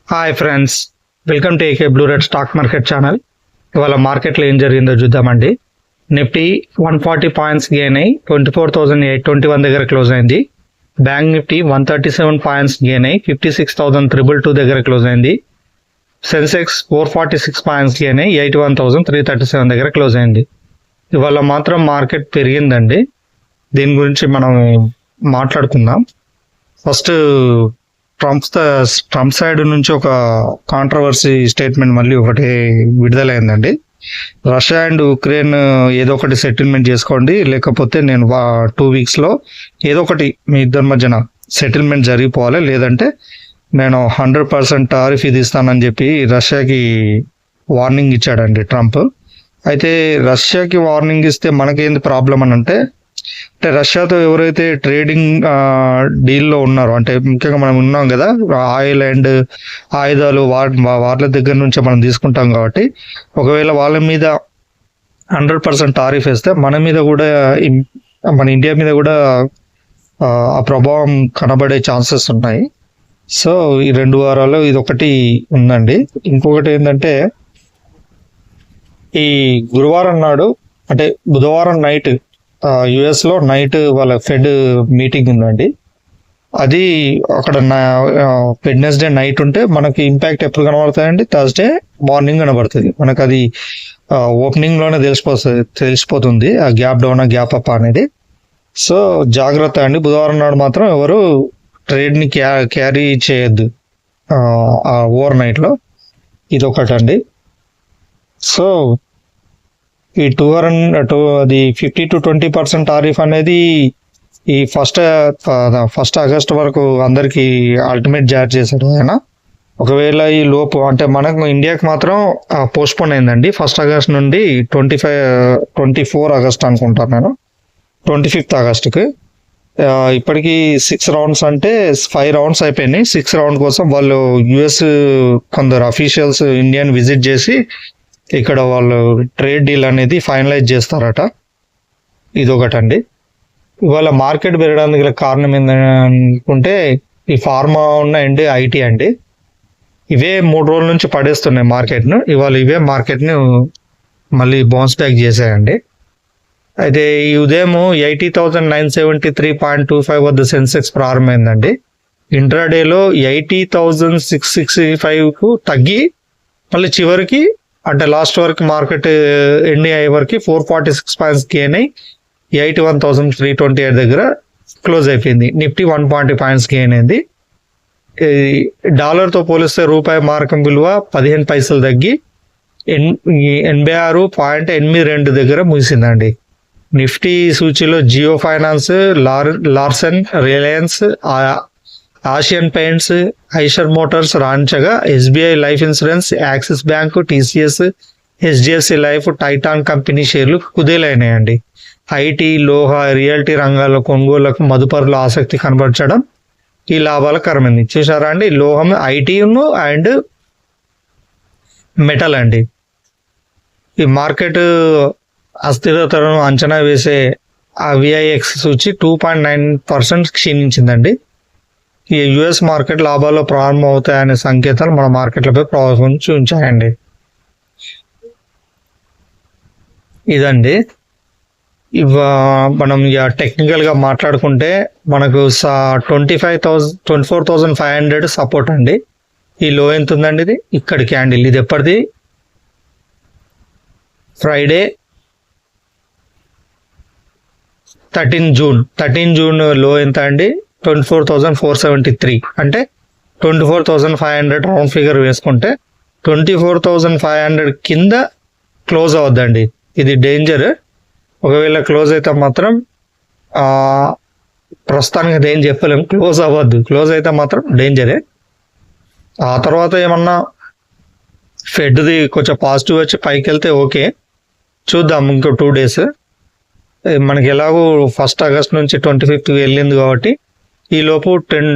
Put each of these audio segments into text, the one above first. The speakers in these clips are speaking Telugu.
Hi friends, welcome to AK blue red stock market channel. ఇవాళ మార్కెట్లో ఏం జరిగిందో చూద్దామండి. నిఫ్టీ 140 పాయింట్స్ గెయిన్ అయ్యి 24,821 దగ్గర క్లోజ్ అయింది. బ్యాంక్ నిఫ్టీ 137 పాయింట్స్ గెయిన్ అయ్యి 56,322 దగ్గర క్లోజ్ అయింది. సెన్సెక్స్ 446 పాయింట్స్ గెయిన్ అయ్యి 81,337 దగ్గర క్లోజ్ అయింది. ఇవాళ మాత్రం మార్కెట్ పెరిగిందండి. దీని గురించి మనం మాట్లాడుకుందాం. ఫస్ట్ ట్రంప్ సైడ్ నుంచి ఒక కాంట్రవర్సీ స్టేట్మెంట్ మళ్ళీ ఒకటి విడుదలైందండి. రష్యా అండ్ ఉక్రెయిన్ ఏదో ఒకటి సెటిల్మెంట్ చేసుకోండి, లేకపోతే నేను 2 వీక్స్లో ఏదో ఒకటి మీ ఇద్దరి మధ్యన సెటిల్మెంట్ జరిగిపోవాలి, లేదంటే నేను 100% టారిఫ్ ఇది ఇస్తానని చెప్పి రష్యాకి వార్నింగ్ ఇచ్చాడండి ట్రంప్. అయితే రష్యాకి వార్నింగ్ ఇస్తే మనకేంది ప్రాబ్లం అని అంటే రష్యాతో ఎవరైతే ట్రేడింగ్ డీల్లో ఉన్నారో, అంటే ముఖ్యంగా మనం ఉన్నాం కదా, ఆయిల్ అండ్ ఆయుధాలు వాళ్ళ దగ్గర నుంచే మనం తీసుకుంటాం కాబట్టి ఒకవేళ వాళ్ళ మీద 100% టారిఫ్ వేస్తే మన మీద కూడా, మన ఇండియా మీద కూడా ఆ ప్రభావం కనబడే ఛాన్సెస్ ఉన్నాయి. సో ఈ 2 వారాలు ఇది ఒకటి ఉందండి. ఇంకొకటి ఏంటంటే ఈ గురువారం నాడు, అంటే బుధవారం నైట్ యుఎస్ లో నైట్ వాళ్ళ ఫెడ్ మీటింగ్ ఉందండి. అది అక్కడ వెడ్నెస్డే నైట్ ఉంటే మనకి ఇంపాక్ట్ ఎప్పుడు కనబడుతుందండి? థర్స్డే మార్నింగ్ కనబడుతుంది. మనకు అది ఓపెనింగ్ లోనే తెలిసిపోతుంది ఆ గ్యాప్ డౌన్ గ్యాప్ అప్ అనేది. సో జాగ్రత్త అండి, బుధవారం నాడు మాత్రం ఎవరు ట్రేడ్ ని క్యారీ చేయొద్దు ఓవర్ నైట్ లో. ఇది ఒకటండి. సో ఈ 50 to 20% టారిఫ్ అనేది ఈ ఫస్ట్ ఆగస్ట్ వరకు అందరికి అల్టిమేట్ జారీ చేశాడు ఆయన. ఒకవేళ ఈ లోపు, అంటే మనకు ఇండియాకి మాత్రం పోస్ట్పోన్ అయిందండి 1 ఆగస్ట్ నుండి 24 ఆగస్ట్ అనుకుంటాను నేను, 25 ఆగస్టుకి. ఇప్పటికీ 6 రౌండ్స్, అంటే 5 రౌండ్స్ అయిపోయినాయి. 6 రౌండ్ కోసం వాళ్ళు యుఎస్ కొందరు అఫీషియల్స్ ఇండియాని విజిట్ చేసి ఇక్కడ వాళ్ళు ట్రేడ్ డీల్ అనేది ఫైనలైజ్ చేస్తారట. ఇదొకటండి. ఇవాళ మార్కెట్ పెరగడానికి గల కారణం ఏంటనుకుంటే ఈ ఫార్మా అండ్ ఐటీ అండి. ఇవే 3 రోజుల నుంచి పడేస్తున్నాయి మార్కెట్ను. ఇవాళ ఇవే మార్కెట్ను మళ్ళీ బౌన్స్ బ్యాక్ చేశాయండి. అయితే ఈ ఉదయం 80,973.25 వద్ద సెన్సెక్స్ ప్రారంభమైందండి. ఇంట్రాడేలో 80,665కు తగ్గి మళ్ళీ చివరికి, అంటే లాస్ట్ వరకు మార్కెట్ ఎండ్ అయ్యే వరకు 446 పాయింట్స్ గెయిన్ అయ్యి 81,328 దగ్గర క్లోజ్ అయిపోయింది. నిఫ్టీ 140 పాయింట్స్ గెయిన్ అయింది. డాలర్తో పోలిస్తే రూపాయి మార్కం విలువ 15 పైసలు తగ్గి 86.82 దగ్గర ముగిసిందండి. నిఫ్టీ సూచీలో Jio finance, Larsen, Reliance, Asian Paints, Eicher Motors రాణించగా SBI life insurance, Axis bank, TCS, HDFC life, Titan company షేర్లు కుదేలైనాయండి. ఐటీ, లోహ, రియల్టీ రంగాల్లో కొనుగోళ్లకు మదుపరుల ఆసక్తి కనబరచడం ఈ లాభాలకరమైంది. చూసారా అండి, లోహం, ఐటీను అండ్ మెటల్ అండి. ఈ మార్కెట్ అస్థిరతను అంచనా వేసే ఆ విఐఎక్స్ సూచి 2.9% క్షీణించిందండి. ఈ యుఎస్ మార్కెట్ లాభాల్లో ప్రారంభం అవుతాయనే సంకేతాలు మన మార్కెట్లపై ప్రభావం చూపించాయండి. ఇదండి. మనం టెక్నికల్గా మాట్లాడుకుంటే మనకు 24,500 సపోర్ట్ అండి. ఈ లో ఎంత ఉందండి? ఇది ఇక్కడ క్యాండిల్, ఇది ఎప్పటిది? ఫ్రైడే 13 జూన్ లో ఎంత అండి? 24,473. అంటే 24,500 రౌండ్ ఫిగర్ వేసుకుంటే 24,500 కింద క్లోజ్ అవద్దండి. ఇది డేంజర్. ఒకవేళ క్లోజ్ అయితే మాత్రం ప్రస్తుతానికి అదేం చెప్పలేము, క్లోజ్ అవ్వద్దు. క్లోజ్ అయితే మాత్రం డేంజరే. ఆ తర్వాత ఏమన్నా ఫెడ్ది కొంచెం పాజిటివ్ వచ్చి పైకి వెళ్తే ఓకే, చూద్దాం. ఇంకో 2 డేస్ మనకి ఎలాగో 1 ఆగస్ట్ నుంచి 25కి వెళ్ళింది కాబట్టి ఈ లోపు 10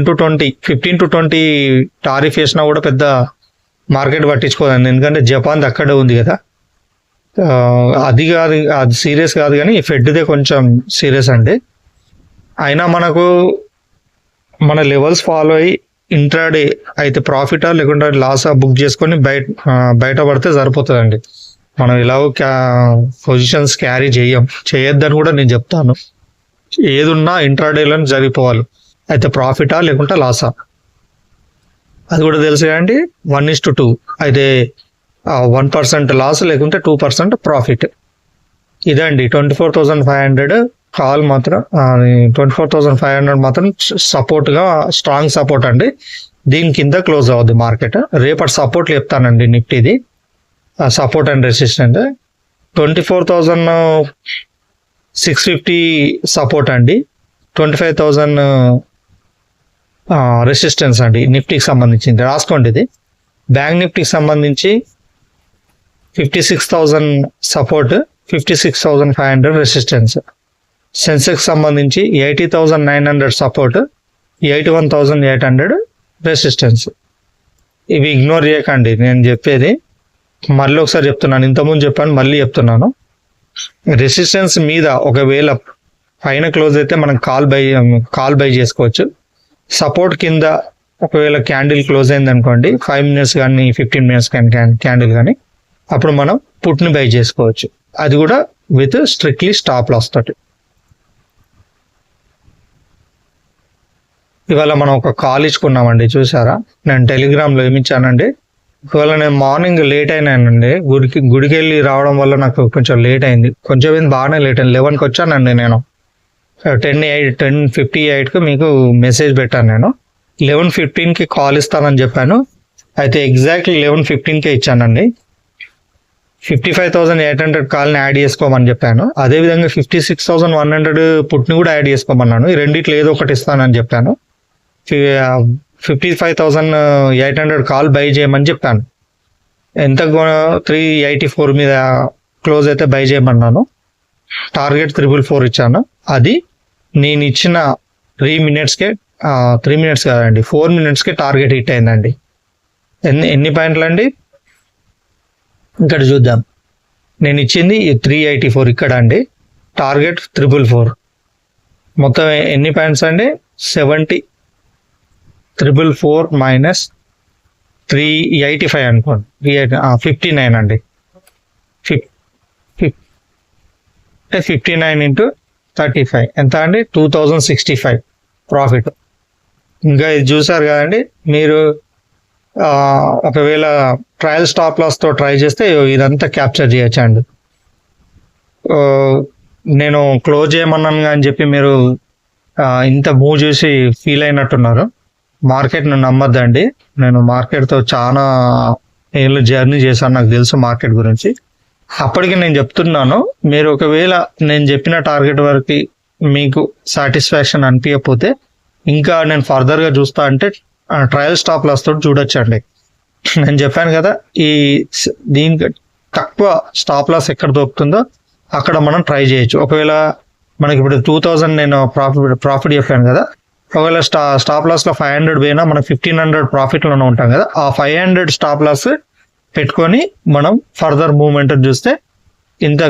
to 20, 15 to 20 టారిఫ్ వేసినా కూడా పెద్ద మార్కెట్ పట్టించుకోదండి. ఎందుకంటే జపాన్ అక్కడే ఉంది కదా. అది కాదు, అది సీరియస్ కాదు, కానీ ఫెడ్దే కొంచెం సీరియస్ అండి. అయినా మనకు మన లెవెల్స్ ఫాలో అయ్యి ఇంట్రాడే అయితే ప్రాఫిటా లేకుంటే లాసా బుక్ చేసుకొని బయట పడితే సరిపోతుందండి. మనం ఇలాగో పొజిషన్స్ క్యారీ చేయొద్దని కూడా నేను చెప్తాను. ఏదున్నా ఇంట్రాడేలోనే జరిగిపోవాలి. అయితే ప్రాఫిటా లేకుంటే లాసా అది కూడా తెలుసు కదండి. 1:2 అయితే 1% లాస్ లేకుంటే 2% ప్రాఫిట్. ఇదండి 24,500 కాల్ మాత్రం 24,500 మాత్రం సపోర్ట్గా స్ట్రాంగ్ సపోర్ట్ అండి. దీని కింద క్లోజ్ అవుద్ది మార్కెట్. రేపటి సపోర్ట్ చెప్తానండి నిఫ్టీది సపోర్ట్ అండ్ రెసిస్టెంట్. 24,650 సపోర్ట్ అండి, 25,000 రెసిస్టెన్స్ అండి నిఫ్టీకి సంబంధించింది. రాసుకోండి. ఇది బ్యాంక్ నిఫ్టీకి సంబంధించి 56,000 సపోర్ట్, 56,500 రెసిస్టెన్స్. సెన్సెక్స్ సంబంధించి 80,900 సపోర్ట్, 81,800 రెసిస్టెన్స్. ఇవి ఇగ్నోర్ చేయకండి, నేను చెప్పేది మళ్ళీ ఒకసారి చెప్తున్నాను. ఇంతకుముందు చెప్పాను, మళ్ళీ చెప్తున్నాను. రెసిస్టెన్స్ మీద ఒకవేళ పైన క్లోజ్ అయితే మనం కాల్ బై చేసుకోవచ్చు. సపోర్ట్ కింద ఒకవేళ క్యాండిల్ క్లోజ్ అయింది అనుకోండి, 5 minutes కానీ 15 minutes కానీ క్యాండిల్ కానీ, అప్పుడు మనం పుట్ని బై చేసుకోవచ్చు. అది కూడా విత్ స్ట్రిక్ట్లీ స్టాప్ లాస్ తోటి. ఇవాళ మనం ఒక కాల్ ఇచ్చుకున్నామండి, చూసారా? నేను టెలిగ్రామ్లో ఏమిచ్చానండి, ఇవాళ నేను మార్నింగ్ లేట్ అయినానండి. గుడికి వెళ్ళి రావడం వల్ల నాకు కొంచెం లేట్ అయింది. కొంచెం బాగానే లేట్ అయింది. 11కి వచ్చానండి. నేను 10:58కి మీకు మెసేజ్ పెట్టాను. నేను 11:15కి కాల్ ఇస్తానని చెప్పాను. అయితే ఎగ్జాక్ట్లీ 11:15కే ఇచ్చానండి. 55,800 కాల్ని యాడ్ చేసుకోమని చెప్పాను. అదేవిధంగా 56,100 పుట్ని కూడా యాడ్ చేసుకోమన్నాను. ఈ రెండిట్లో ఏదో ఒకటి ఇస్తానని చెప్పాను. 55,800 కాల్ బై చేయమని చెప్పాను. ఎంత 384 మీద క్లోజ్ అయితే బై చేయమన్నాను. టార్గెట్ 444 ఇచ్చాను. అది నేను ఇచ్చిన 3 minutesకే 3 minutes కాదండి, 4 minutesకే టార్గెట్ హిట్ అయిందండి. ఎన్ని పాయింట్లు అండి? ఇక్కడ చూద్దాం. నేను ఇచ్చింది 384 ఇక్కడ అండి. టార్గెట్ 444. మొత్తం ఎన్ని పాయింట్స్ అండి? 70. 444 మైనస్ 385 అనుకోండి, 59 అండి. 59 into 35 ఎంత అండి? 2,065 ప్రాఫిట్. ఇంకా ఇది చూసారు కదండి మీరు. ఒకవేళ ట్రయల్ స్టాప్ లాస్తో ట్రై చేస్తే ఇదంతా క్యాప్చర్ చేయొచ్చు అండి. నేను క్లోజ్ చేయమన్నాను అని చెప్పి మీరు ఇంత మూవ్ చూసి ఫీల్ అయినట్టున్నారు. మార్కెట్ను నమ్మద్దండి. నేను మార్కెట్తో చాలా ఏళ్ళు జర్నీ చేశాను, నాకు తెలుసు మార్కెట్ గురించి. అప్పటికి నేను చెప్తున్నాను, మీరు ఒకవేళ నేను చెప్పిన టార్గెట్ వరకు మీకు సాటిస్ఫాక్షన్ అనిపించకపోతే ఇంకా నేను ఫర్దర్గా చూస్తా అంటే ట్రయల్ స్టాప్ లాస్ తోటి చూడొచ్చండి. నేను చెప్పాను కదా, దీనికి తక్కువ స్టాప్ లాస్ ఎక్కడ దొరుకుతుందో అక్కడ మనం ట్రై చేయొచ్చు. ఒకవేళ మనకి ఇప్పుడు 2,000 నేను ప్రాఫిట్ చెప్పాను కదా, ఒకవేళ స్టాప్ లాస్లో 500 పోయినా మనం 1,500 ప్రాఫిట్లోనే ఉంటాం కదా, ఆ 500 స్టాప్ లాస్ పెట్టుకొని మనం ఫర్దర్ మూమెంట్ చూస్తే ఇంత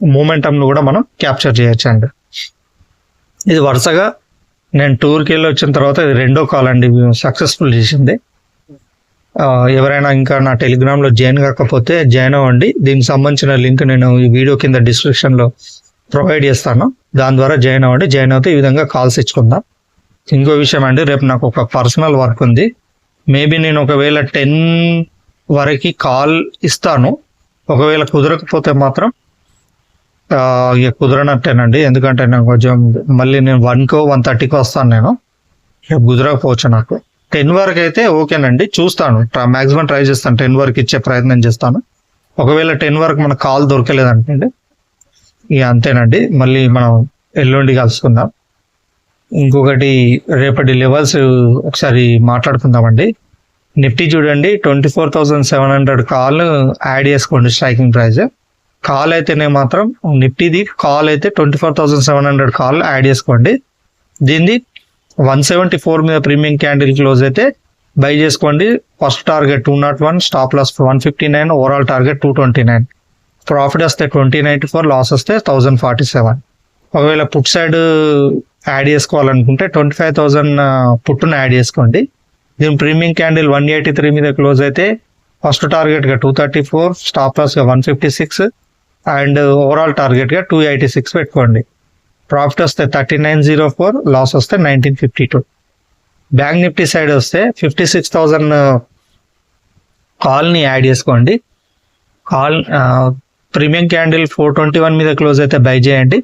మూమెంటంను కూడా మనం క్యాప్చర్ చేయొచ్చు అండి. ఇది వరుసగా నేను టూర్కి వెళ్ళి వచ్చిన తర్వాత ఇది రెండో కాల్ అండి సక్సెస్ఫుల్ చేసింది. ఎవరైనా ఇంకా నా టెలిగ్రామ్లో జాయిన్ కాకపోతే జాయిన్ అవ్వండి. దీనికి సంబంధించిన లింక్ నేను ఈ వీడియో కింద డిస్క్రిప్షన్లో ప్రొవైడ్ చేస్తాను. దాని ద్వారా జాయిన్ అవ్వండి. జాయిన్ అవుతే ఈ విధంగా కాల్స్ ఇచ్చుకుందాం. ఇంకో విషయం అండి, రేపు నాకు ఒక పర్సనల్ వర్క్ ఉంది. మేబీ నేను ఒకవేళ 10 వరకు కాల్ ఇస్తాను. ఒకవేళ కుదరకపోతే మాత్రం ఇక కుదరనట్టేనండి. ఎందుకంటే నాకు కొంచెం మళ్ళీ నేను 1కో 1:30కో వస్తాను. నేను కుదరకపోవచ్చు. నాకు 10 వరకు అయితే ఓకేనండి, చూస్తాను. మ్యాక్సిమం ట్రై చేస్తాను, 10 వరకు ఇచ్చే ప్రయత్నం చేస్తాను. ఒకవేళ 10 వరకు మనకు కాల్ దొరకలేదంటే ఇక అంతేనండి. మళ్ళీ మనం ఎల్లుండి కలుసుకుందాం. ఇంకొకటి రేపటి లెవెల్స్ ఒకసారి మాట్లాడుకుందామండి. నిఫ్టీ చూడండి, 24,700 కాల్ యాడ్ చేసుకోండి స్ట్రైకింగ్ ప్రైస్. కాల్ అయితేనే మాత్రం నిఫ్టీది కాల్ అయితే 24,700 కాల్ యాడ్ చేసుకోండి. దీన్ని 174 మీద ప్రీమియం క్యాండిల్ క్లోజ్ అయితే బై చేసుకోండి. First target 201, stop loss 159, overall target 229. Profit వస్తే 2094, లాస్ వస్తే 1047. ఒకవేళ పుట్ సైడ్ యాడ్ చేసుకోవాలనుకుంటే 25,000 పుట్టును యాడ్ చేసుకోండి. దీని ప్రీమియం క్యాండిల్ 183 మీద క్లోజ్ అయితే ఫస్ట్ టార్గెట్గా 234, స్టాప్ లాస్గా 156 అండ్ ఓవరాల్ టార్గెట్గా 286 పెట్టుకోండి. ప్రాఫిట్ వస్తే 3904, లాస్ వస్తే 1952. బ్యాంక్ నిఫ్టీ సైడ్ వస్తే 56,000 కాల్ని యాడ్ చేసుకోండి. కాల్ ప్రీమియం క్యాండిల్ 421 మీద క్లోజ్ అయితే బై చేయండి.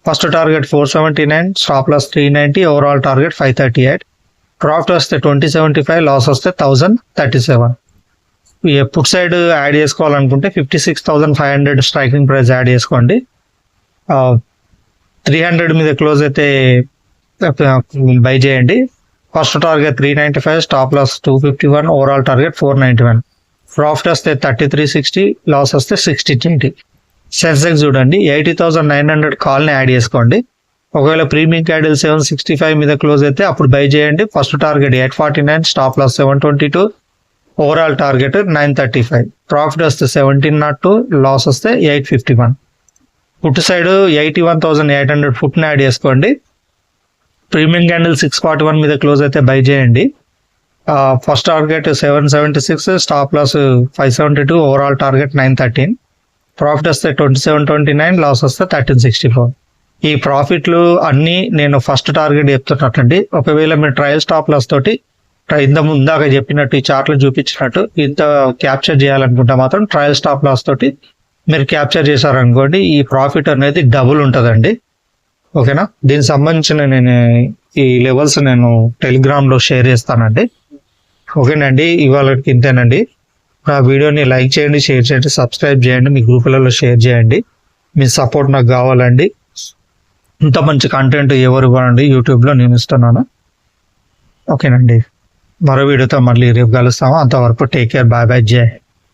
First target 479, stop loss 390, overall target 538. Profit వస్తే 2075, లాస్ వస్తే 1037. పుట్ సైడ్ యాడ్ చేసుకోవాలనుకుంటే 56,500 స్ట్రైకింగ్ ప్రైస్ యాడ్ చేసుకోండి. 300 మీద క్లోజ్ అయితే బై చేయండి. First target 395, stop loss 251, overall target 491. Profit వస్తే 3360, లాస్ వస్తే 6020. సెన్సెక్స్ చూడండి 80,900 కాల్ని యాడ్ చేసుకోండి. ఒకవేళ ప్రీమియం క్యాండిల్ 765 మీద క్లోజ్ అయితే అప్పుడు బై చేయండి. First target 849, stop loss 722, overall target 935. Profit వస్తే 1702, లాస్ వస్తే 851. పుట్ సైడ్ 81,800 పుట్ని యాడ్ చేసుకోండి. ప్రీమియం క్యాండిల్ 641 మీద క్లోజ్ అయితే బై చేయండి. First target 776, stop loss 572, overall target 913. Profit వస్తే 2729, లాస్ వస్తే 1364. ఈ ప్రాఫిట్లు అన్నీ నేను ఫస్ట్ టార్గెట్ చెప్తున్నట్టండి. ఒకవేళ మీరు ట్రయల్ స్టాప్ లాస్ తోటి ఇందాక చెప్పినట్టు ఈ చార్ట్లో చూపించినట్టు ఇంత క్యాప్చర్ చేయాలనుకుంటే మాత్రం ట్రయల్ స్టాప్ లాస్ తోటి మీరు క్యాప్చర్ చేశారనుకోండి ఈ ప్రాఫిట్ అనేది డబుల్ ఉంటుందండి. ఓకేనా? దీనికి సంబంధించిన నేను ఈ లెవెల్స్ నేను టెలిగ్రామ్లో షేర్ చేస్తానండి. ఓకేనండి, ఇవాళకి ఇంతేనండి. నా వీడియోని లైక్ చేయండి, షేర్ చేయండి, సబ్స్క్రైబ్ చేయండి, మీ గ్రూపులలో షేర్ చేయండి. మీ సపోర్ట్ నాకు కావాలండి. ఇంత మంచి కంటెంట్ ఎవరు ఇవ్వండి యూట్యూబ్లో నేను ఇస్తున్నాను. ఓకేనండి, మరో వీడియోతో మళ్ళీ రేపు కలుస్తాము. అంతవరకు టేక్ కేర్, బాయ్ బాయ్, జై.